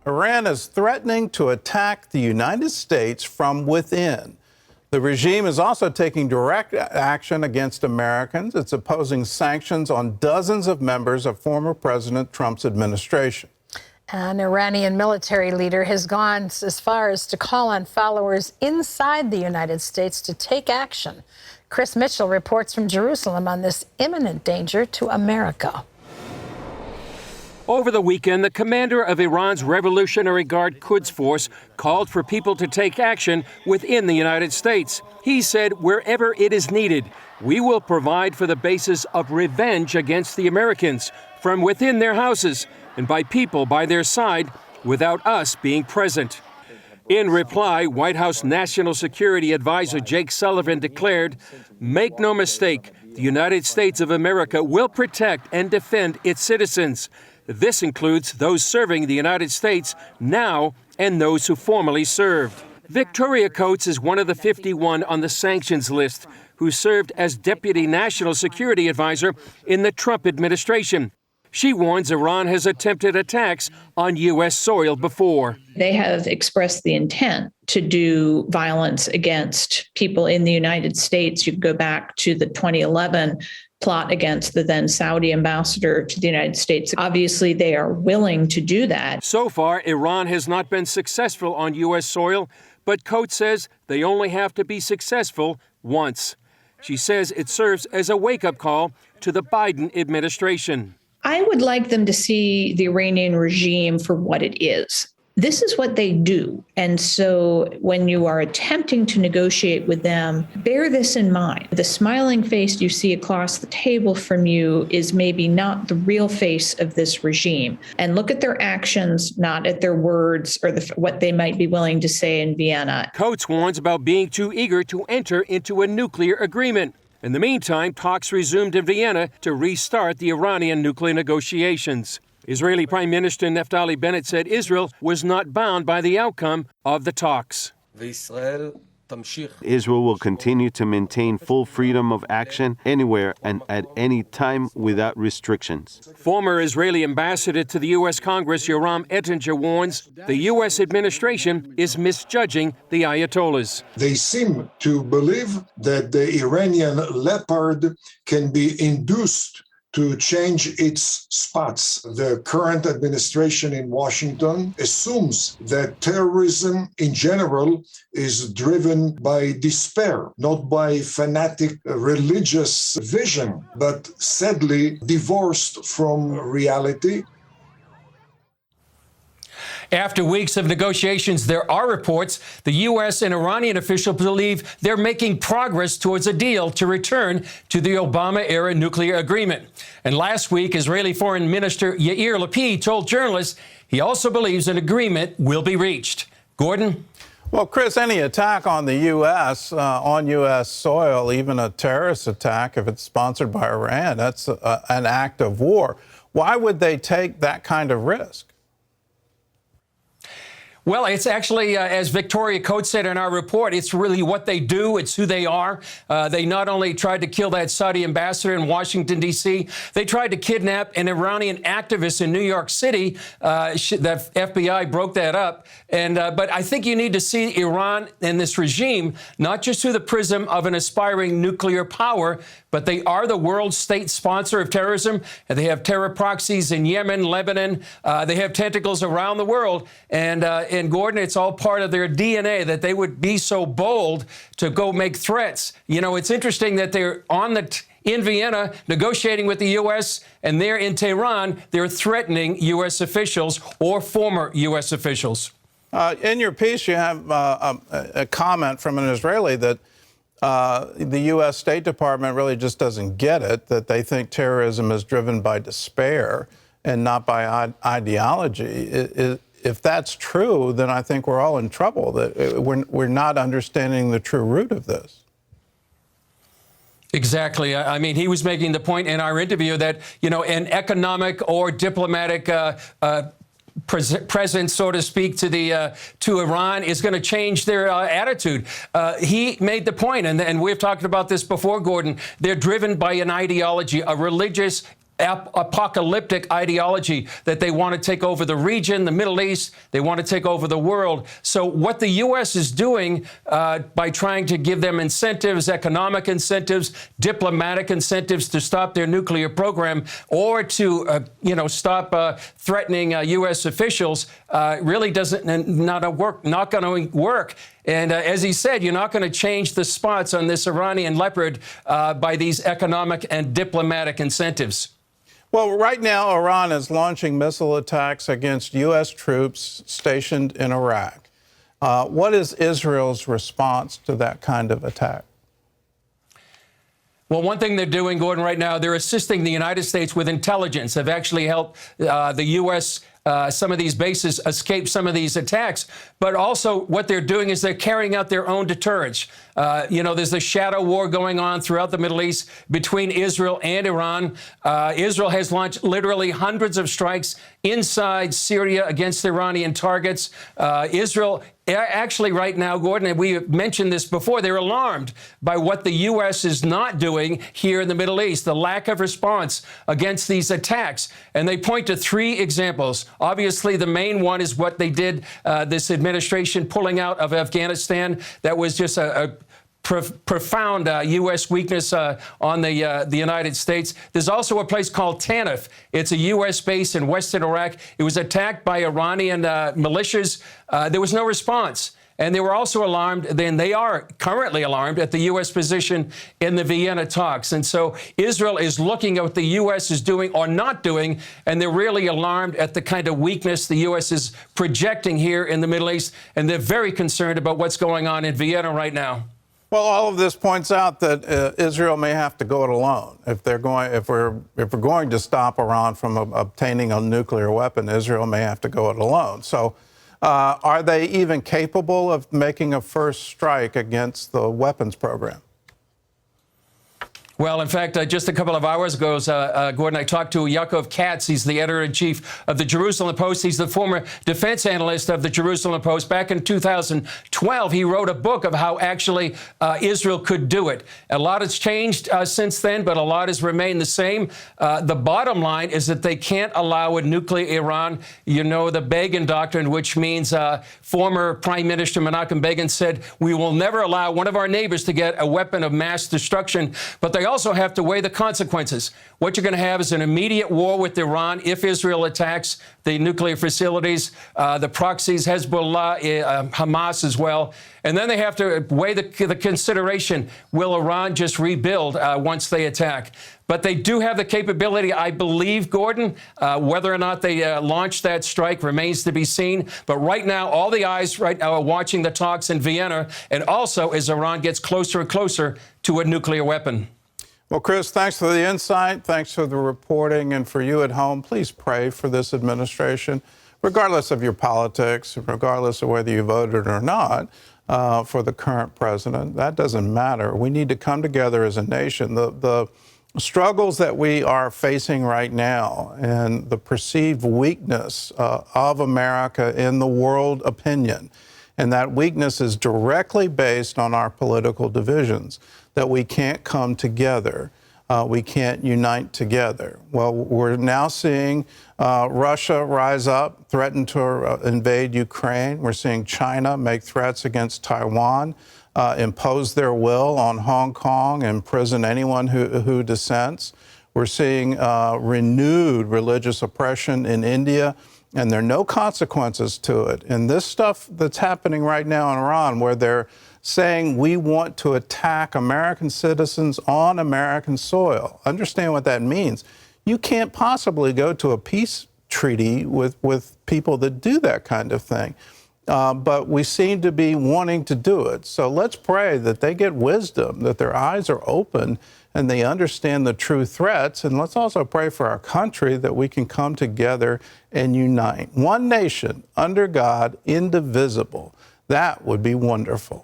Iran is threatening to attack the United States from within. The regime is also taking direct action against Americans. It's imposing sanctions on dozens of members of former President Trump's administration. An Iranian military leader has gone as far as to call on followers inside the United States to take action. Chris Mitchell reports from Jerusalem on this imminent danger to America. Over the weekend, the commander of Iran's Revolutionary Guard Quds Force called for people to take action within the United States. He said, wherever it is needed, we will provide for the basis of revenge against the Americans from within their houses and by people by their side without us being present. In reply, White House National Security Advisor Jake Sullivan declared, "Make no mistake, the United States of America will protect and defend its citizens. This includes those serving the United States now and those who formerly served." Victoria Coates is one of the 51 on the sanctions list who served as Deputy National Security Advisor in the Trump administration. She warns Iran has attempted attacks on U.S. soil before. They have expressed the intent to do violence against people in the United States. You go back to the 2011 plot against the then Saudi ambassador to the United States. Obviously, they are willing to do that. So far, Iran has not been successful on U.S. soil, but Coates says they only have to be successful once. She says it serves as a wake-up call to the Biden administration. I would like them to see the Iranian regime for what it is. This is what they do. And so when you are attempting to negotiate with them, bear this in mind. The smiling face you see across the table from you is maybe not the real face of this regime. And look at their actions, not at their words or what they might be willing to say in Vienna. Coates warns about being too eager to enter into a nuclear agreement. In the meantime, talks resumed in Vienna to restart the Iranian nuclear negotiations. Israeli Prime Minister Naftali Bennett said Israel was not bound by the outcome of the talks. Israel will continue to maintain full freedom of action anywhere and at any time without restrictions. Former Israeli ambassador to the U.S. Congress, Yoram Ettinger, warns the U.S. administration is misjudging the Ayatollahs. They seem to believe that the Iranian leopard can be induced to change its spots. The current administration in Washington assumes that terrorism in general is driven by despair, not by fanatic religious vision, but sadly divorced from reality. After weeks of negotiations, there are reports the U.S. and Iranian officials believe they're making progress towards a deal to return to the Obama-era nuclear agreement. And last week, Israeli Foreign Minister Yair Lapid told journalists he also believes an agreement will be reached. Gordon? Well, Chris, any attack on the U.S., on U.S. soil, even a terrorist attack, if it's sponsored by Iran, that's an act of war. Why would they take that kind of risk? Well, it's actually, as Victoria Coates said in our report, it's really what they do. It's who they are. They not only tried to kill that Saudi ambassador in Washington, D.C., they tried to kidnap an Iranian activist in New York City. The FBI broke that up. But I think you need to see Iran and this regime not just through the prism of an aspiring nuclear power, but they are the world's state sponsor of terrorism. They have terror proxies in Yemen, Lebanon. They have tentacles around the world. And Gordon, it's all part of their DNA that they would be so bold to go make threats. You know, it's interesting that they're in Vienna negotiating with the U.S., and there in Tehran, they're threatening U.S. officials or former U.S. officials. In your piece, you have a comment from an Israeli that the U.S. State Department really just doesn't get it, that they think terrorism is driven by despair and not by ideology. If that's true, then I think we're all in trouble, that we're not understanding the true root of this. Exactly. I mean, he was making the point in our interview that, you know, an economic or diplomatic presence, so to speak, to Iran is going to change their attitude. He made the point, and we've talked about this before, Gordon. They're driven by an ideology, a religious apocalyptic ideology that they want to take over the region, the Middle East. They want to take over the world. So what the U.S. is doing by trying to give them incentives, economic incentives, diplomatic incentives to stop their nuclear program or to, stop threatening U.S. officials really not going to work. And as he said, you're not going to change the spots on this Iranian leopard by these economic and diplomatic incentives. Well, right now, Iran is launching missile attacks against U.S. troops stationed in Iraq. What is Israel's response to that kind of attack? Well, one thing they're doing, Gordon, right now, they're assisting the United States with intelligence. They've actually helped the U.S. Some of these bases escape some of these attacks. But also what they're doing is they're carrying out their own deterrence. There's a shadow war going on throughout the Middle East between Israel and Iran. Israel has launched literally hundreds of strikes inside Syria against Iranian targets. Israel actually right now, Gordon, and we mentioned this before, they're alarmed by what the U.S. is not doing here in the Middle East, the lack of response against these attacks. And they point to three examples. Obviously, the main one is what they did, this administration pulling out of Afghanistan. That was just a profound U.S. weakness on the United States. There's also a place called Tanif. It's a U.S. base in western Iraq. It was attacked by Iranian militias. There was no response. And they were also alarmed, then they are currently alarmed at the U.S. position in the Vienna talks. And so Israel is looking at what the U.S. is doing or not doing, and they're really alarmed at the kind of weakness the U.S. is projecting here in the Middle East. And they're very concerned about what's going on in Vienna right now. Well, all of this points out that Israel may have to go it alone. If we're going to stop Iran from obtaining a nuclear weapon, Israel may have to go it alone. So are they even capable of making a first strike against the weapons program? Well, in fact, just a couple of hours ago, Gordon, I talked to Yaakov Katz. He's the editor-in-chief of the Jerusalem Post. He's the former defense analyst of the Jerusalem Post. Back in 2012, he wrote a book of how actually Israel could do it. A lot has changed since then, but a lot has remained the same. The bottom line is that they can't allow a nuclear Iran. You know, the Begin Doctrine, which means former Prime Minister Menachem Begin said, we will never allow one of our neighbors to get a weapon of mass destruction. But they also have to weigh the consequences. What you're going to have is an immediate war with Iran if Israel attacks the nuclear facilities, the proxies, Hezbollah, Hamas as well. And then they have to weigh the consideration. Will Iran just rebuild once they attack? But they do have the capability, I believe, Gordon. Whether or not they launch that strike remains to be seen. But right now, all the eyes right now are watching the talks in Vienna, and also as Iran gets closer and closer to a nuclear weapon. Well, Chris, thanks for the insight. Thanks for the reporting. And for you at home, please pray for this administration, regardless of your politics, regardless of whether you voted or not for the current president. That doesn't matter. We need to come together as a nation. The struggles that we are facing right now and the perceived weakness of America in the world opinion, and that weakness is directly based on our political divisions, that we can't come together. We can't unite together. Well, we're now seeing Russia rise up, threaten to invade Ukraine. We're seeing China make threats against Taiwan, impose their will on Hong Kong, imprison anyone who dissents. We're seeing renewed religious oppression in India, and there are no consequences to it. And this stuff that's happening right now in Iran, where they're saying we want to attack American citizens on American soil. Understand what that means. You can't possibly go to a peace treaty with people that do that kind of thing. But we seem to be wanting to do it. So let's pray that they get wisdom, that their eyes are open and they understand the true threats. And let's also pray for our country that we can come together and unite. One nation under God, indivisible. That would be wonderful.